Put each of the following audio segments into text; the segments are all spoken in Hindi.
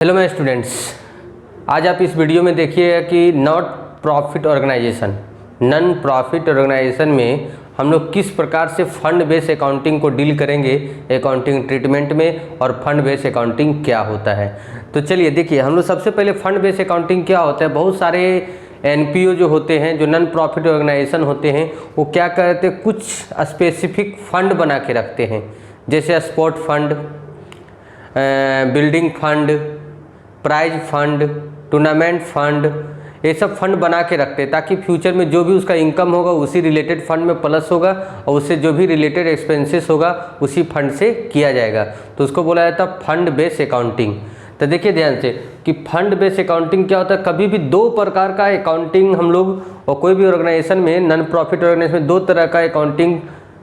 हेलो माय स्टूडेंट्स, आज आप इस वीडियो में देखिएगा कि not profit organisation, non profit organisation में हम लोग किस प्रकार से फंड बेस अकाउंटिंग को डील करेंगे अकाउंटिंग ट्रीटमेंट में, और फंड बेस अकाउंटिंग क्या होता है। तो चलिए देखिए, हम लोग सबसे पहले फंड बेस अकाउंटिंग क्या होता है। बहुत सारे एनपीओ जो होते हैं, जो नॉन प्रॉफिट ऑर्गेनाइजेशन होते हैं, वो क्या करते हैं, कुछ स्पेसिफिक फंड बना के रखते हैं, जैसे sport fund, building fund, prize fund, tournament fund, ये सब फंड बना के रखते हैं ताकि फ्यूचर में जो भी उसका इनकम होगा उसी रिलेटेड फंड में प्लस होगा, और उससे जो भी रिलेटेड एक्सपेंसेस होगा उसी फंड से किया जाएगा। तो उसको बोला जाता है फंड बेस अकाउंटिंग। तो देखिए ध्यान से कि फंड बेस अकाउंटिंग क्या होता है। कभी भी दो प्रकार का अकाउंटिंग हम लोग, और कोई भी ऑर्गेनाइजेशन में, नॉन प्रॉफिट ऑर्गेनाइजेशन में दो तरह का अकाउंटिंग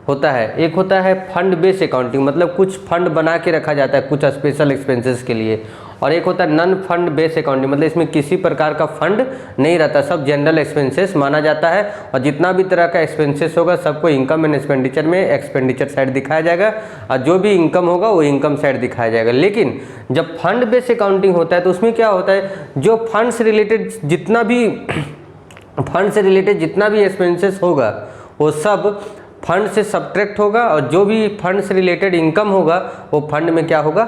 होता है। एक होता है फंड बेस अकाउंटिंग, मतलब कुछ फंड बना के रखा जाता है कुछ स्पेशल एक्सपेंसेस के लिए, और एक होता है नॉन फंड बेस अकाउंटिंग, मतलब इसमें किसी प्रकार का फंड नहीं रहता, सब जनरल एक्सपेंसेस माना जाता है, और जितना भी तरह का एक्सपेंसेस होगा सबको इनकम एंड एक्सपेंडिचर में एक्सपेंडिचर साइड दिखाया जाएगा, और जो भी इनकम होगा वो इनकम साइड दिखाया जाएगा। लेकिन जब फंड बेस अकाउंटिंग होता है तो उसमें क्या होता है, जो फंड से रिलेटेड जितना भी एक्सपेंसेस होगा वो सब फंड से सब्ट्रैक्ट होगा, और जो भी फंड से रिलेटेड इनकम होगा वो फंड में क्या होगा,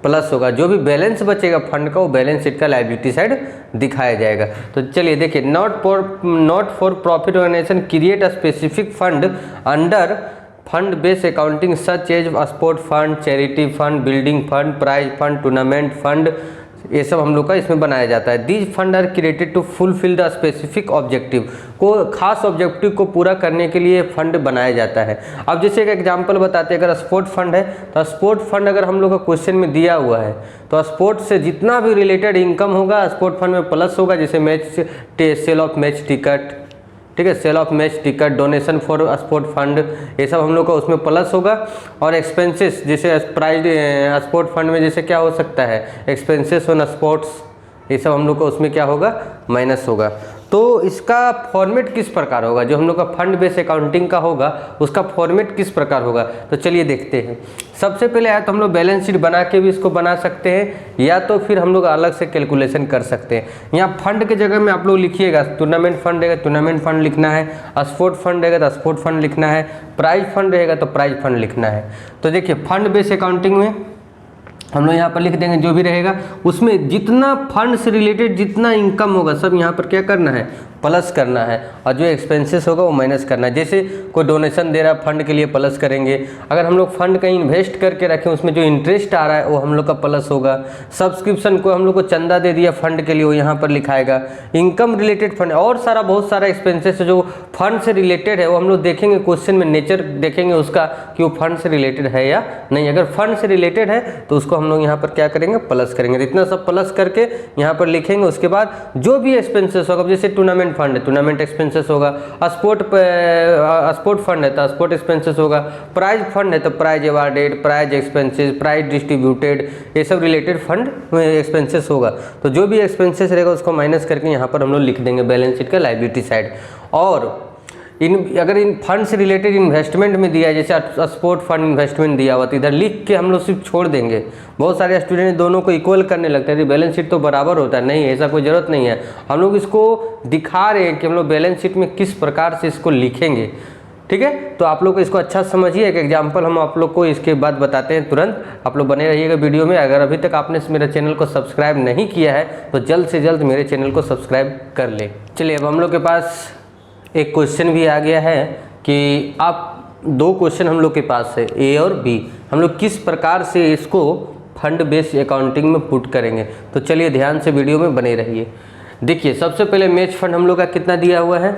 प्लस होगा। जो भी बैलेंस बचेगा फंड का वो बैलेंस शीट का लायबिलिटी साइड दिखाया जाएगा। तो चलिए देखिए, not for profit organisation create a specific fund under fund base accounting such as sport fund, charity fund, building fund, prize fund, tournament fund, ये सब हम लोग का इसमें बनाया जाता है। These fund are created to fulfil the specific objective, को खास ऑब्जेक्टिव को पूरा करने के लिए फंड बनाया जाता है। अब जैसे एक एग्जांपल बताते हैं, अगर स्पोर्ट फंड है तो स्पोर्ट फंड अगर हम लोग का क्वेश्चन में दिया हुआ है तो स्पोर्ट से जितना भी रिलेटेड इनकम होगा स्पोर्ट फंड में प्लस होगा, जैसे match, sale of match ticket, ठीक है, sale of match ticket, donation for sport fund, ये सब हम लोग का उसमें प्लस होगा। और एक्सपेंसेस जैसे प्राइज स्पोर्ट फंड में जैसे क्या हो सकता है, एक्सपेंसेस ऑन स्पोर्ट्स, ये सब हम लोग का उसमें क्या होगा, माइनस होगा। तो इसका फॉर्मेट किस प्रकार होगा, जो हम लोग का फंड बेस अकाउंटिंग का होगा उसका फॉर्मेट किस प्रकार होगा। तो चलिए देखते हैं। सबसे पहले या तो हम लोग बैलेंस शीट बना के भी इसको बना सकते हैं, या तो फिर हम लोग अलग से कैलकुलेशन कर सकते हैं। यहाँ फंड के जगह में आप लोग लिखिएगा, टूर्नामेंट फंड रहेगा टूर्नामेंट फंड लिखना है, स्पोर्ट फंड रहेगा तो स्पोर्ट फंड लिखना है, प्राइज फंड रहेगा तो प्राइज फंड लिखना है। तो देखिए फंड बेस अकाउंटिंग में हम लोग यहाँ पर लिख देंगे जो भी रहेगा उसमें जितना फंड से रिलेटेड जितना इनकम होगा सब यहाँ पर क्या करना है, प्लस करना है, और जो एक्सपेंसेस होगा वो माइनस करना है। जैसे कोई डोनेशन दे रहा है फंड के लिए प्लस करेंगे, अगर हम लोग फंड कहीं इन्वेस्ट करके रखें उसमें जो इंटरेस्ट आ रहा है वो हम लोग का प्लस होगा। सब्सक्रिप्शन को हम लोग को चंदा दे दिया फंड के लिए, वो यहाँ पर लिखाएगा। इनकम रिलेटेड फंड और बहुत सारा एक्सपेंसेस जो फंड से रिलेटेड है वो हम लोग देखेंगे क्वेश्चन में, नेचर देखेंगे उसका कि वो फंड से रिलेटेड है या नहीं। अगर फंड से रिलेटेड है तो उसको हम लोग यहाँ पर क्या करेंगे, प्लस करेंगे। इतना सब प्लस करके यहाँ पर लिखेंगे। उसके बाद जो भी एक्सपेंसेस होगा, जैसे टूर्नामेंट फंड है टूर्नामेंट एक्सपेंसेस होगा, स्पोर्ट फंड है तो स्पोर्ट एक्सपेंसेस होगा, प्राइज फंड है तो prize awarded, prize expenses, prize distributed, ये सब रिलेटेड फंड में एक्सपेंसेस होगा। तो जो भी एक्सपेंसेस रहेगा उसको माइनस करके यहाँ पर हम लोग लिख देंगे बैलेंस शीट का लायबिलिटी साइड। और अगर इन फंड से रिलेटेड इन्वेस्टमेंट में दिया है, जैसे स्पोर्ट फंड इन्वेस्टमेंट दिया हुआ तो इधर लिख के हम लोग सिर्फ छोड़ देंगे। बहुत सारे स्टूडेंट दोनों को इक्वल करने लगते हैं, बैलेंस शीट तो बराबर होता है, नहीं ऐसा कोई ज़रूरत नहीं है। हम लोग इसको दिखा रहे हैं कि हम लोग बैलेंस शीट में किस प्रकार से इसको लिखेंगे, ठीक है। तो आप लोग को इसको अच्छा समझिए। एक एग्जाम्पल हम आप लोग को इसके बाद बताते हैं तुरंत, आप लोग बने रहिएगा वीडियो में। अगर अभी तक आपने मेरे चैनल को सब्सक्राइब नहीं किया है तो जल्द से जल्द मेरे चैनल को सब्सक्राइब कर ले। चलिए अब हम लोग के पास एक क्वेश्चन भी आ गया है कि आप दो क्वेश्चन हम लोग के पास है, ए और बी, हम लोग किस प्रकार से इसको फंड बेस्ड अकाउंटिंग में पुट करेंगे। तो चलिए ध्यान से वीडियो में बने रहिए। देखिए सबसे पहले मैच फंड हम लोग का कितना दिया हुआ है,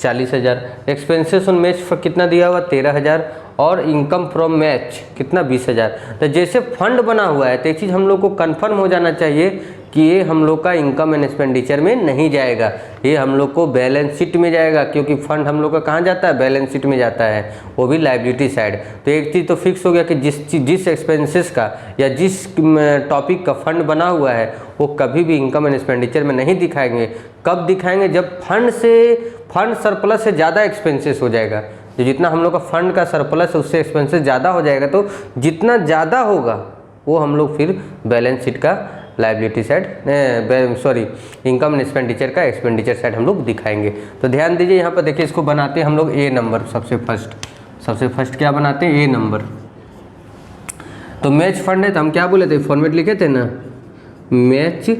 40,000, एक्सपेंसेस ऑन मैच कितना दिया हुआ 13,000, और इनकम फ्रॉम मैच कितना 20,000। तो जैसे फंड बना हुआ है तो एक चीज़ हम लोग को कंफर्म हो जाना चाहिए कि ये हम लोग का इनकम एंड एक्सपेंडिचर में नहीं जाएगा, ये हम लोग को बैलेंस शीट में जाएगा, क्योंकि फंड हम लोग का कहाँ जाता है, बैलेंस शीट में जाता है, वो भी लायबिलिटी साइड। तो एक चीज़ तो फिक्स हो गया कि जिस एक्सपेंसेस का या जिस टॉपिक का फंड बना हुआ है वो कभी भी इनकम एंड एक्सपेंडिचर में नहीं दिखाएंगे। कब दिखाएंगे, जब फंड सरप्लस से ज़्यादा एक्सपेंसेस हो जाएगा। जो जितना हम लोग का फंड का सरप्लस है उससे एक्सपेंसेस ज़्यादा हो जाएगा, तो जितना ज़्यादा होगा वो हम लोग फिर बैलेंस शीट का liability side, sorry income and expenditure का एक्सपेंडिचर साइड हम लोग दिखाएंगे। तो ध्यान दीजिए यहाँ पर देखिए, इसको बनाते हैं हम लोग ए नंबर। सबसे फर्स्ट क्या बनाते हैं, ए नंबर। तो मैच फंड है तो हम क्या बोले थे, फॉर्मेट लिखे थे ना, मैच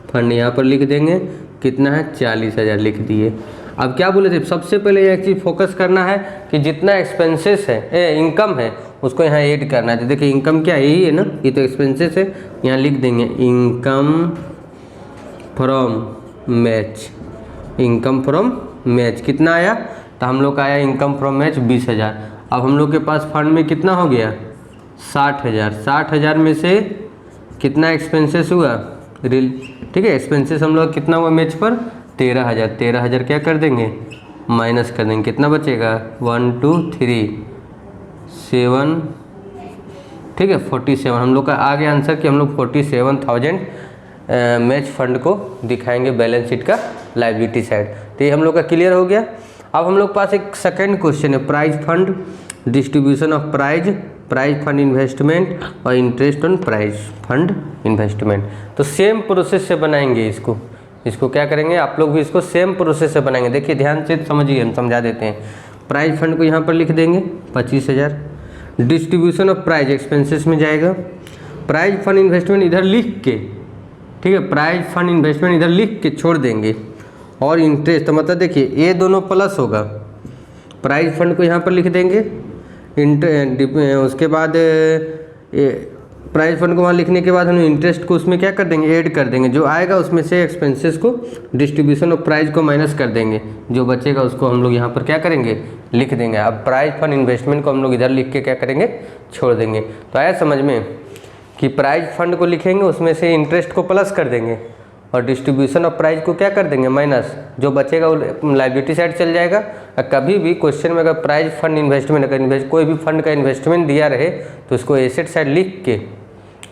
फंड। यहाँ पर लिख देंगे कितना है, 40,000 लिख दिए। अब क्या बोले थे, सबसे पहले एक चीज़ फोकस करना है कि जितना एक्सपेंसेस है, इनकम है, उसको यहाँ ऐड करना है। तो देखिए इनकम क्या यही है ना, ये तो एक्सपेंसेस है, यहाँ लिख देंगे income from match. Income from match कितना आया, तो हम लोग का आया इनकम फ्रॉम मैच 20,000। अब हम लोग के पास फंड में कितना हो गया, 60,000। 60,000 में से कितना एक्सपेंसेस हुआ, ठीक है, एक्सपेंसेस हम लोग कितना हुआ मैच पर, 13,000। 13,000 क्या कर देंगे, माइनस कर देंगे, कितना बचेगा, 1 2 3 7, ठीक है 47। हम लोग का आ गया आंसर कि हम लोग 47,000 मैच फंड को दिखाएंगे बैलेंस शीट का लायबिलिटी साइड। तो ये हम लोग का क्लियर हो गया। अब हम लोग पास एक सेकंड क्वेश्चन है, prize fund, distribution of prize fund investment और interest on prize fund investment. तो सेम प्रोसेस से बनाएंगे इसको क्या करेंगे, आप लोग भी इसको सेम प्रोसेस से बनाएंगे। देखिए ध्यान से समझिए, हम समझा देते हैं। प्राइज फंड को यहाँ पर लिख देंगे 25,000, डिस्ट्रीब्यूशन ऑफ प्राइज एक्सपेंसेस में जाएगा, प्राइज फंड इन्वेस्टमेंट इधर लिख के, ठीक है, प्राइज फंड इन्वेस्टमेंट इधर लिख के छोड़ देंगे, और इंटरेस्ट, तो मतलब देखिए ये दोनों प्लस होगा। प्राइज फंड को यहाँ पर लिख देंगे, उसके बाद प्राइज फंड को वहाँ लिखने के बाद हम इंटरेस्ट को उसमें क्या कर देंगे, ऐड कर देंगे। जो आएगा उसमें से एक्सपेंसेस को, डिस्ट्रीब्यूशन ऑफ प्राइज को माइनस कर देंगे, जो बचेगा उसको हम लोग यहाँ पर क्या करेंगे, लिख देंगे। अब प्राइज फंड इन्वेस्टमेंट को हम लोग इधर लिख के क्या करेंगे, छोड़ देंगे। तो आया समझ में कि प्राइज फंड को लिखेंगे, उसमें से इंटरेस्ट को प्लस कर देंगे, और डिस्ट्रीब्यूशन ऑफ प्राइज को क्या कर देंगे, माइनस। जो बचेगा वो लायबिलिटी साइड चल जाएगा। कभी भी क्वेश्चन में अगर प्राइज फंड इन्वेस्टमेंट, अगर कोई भी फंड का इन्वेस्टमेंट दिया रहे तो उसको एसेट साइड लिख के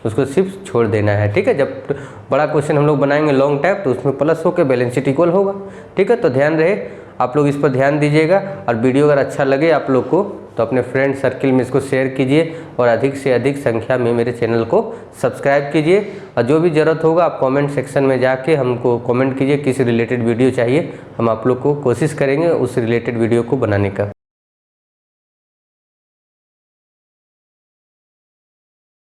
उसको सिर्फ छोड़ देना है, ठीक है। जब बड़ा क्वेश्चन हम लोग बनाएंगे लॉन्ग टाइप, तो उसमें प्लस होकर बैलेंस शीट इक्वल होगा, ठीक है। तो ध्यान रहे, आप लोग इस पर ध्यान दीजिएगा। और वीडियो अगर अच्छा लगे आप लोग को तो अपने फ्रेंड सर्किल में इसको शेयर कीजिए, और अधिक से अधिक संख्या में मेरे चैनल को सब्सक्राइब कीजिए। और जो भी ज़रूरत होगा आप कमेंट सेक्शन में जाके हमको कमेंट कीजिए, किस रिलेटेड वीडियो चाहिए, हम आप लोग को कोशिश करेंगे उस रिलेटेड वीडियो को बनाने का।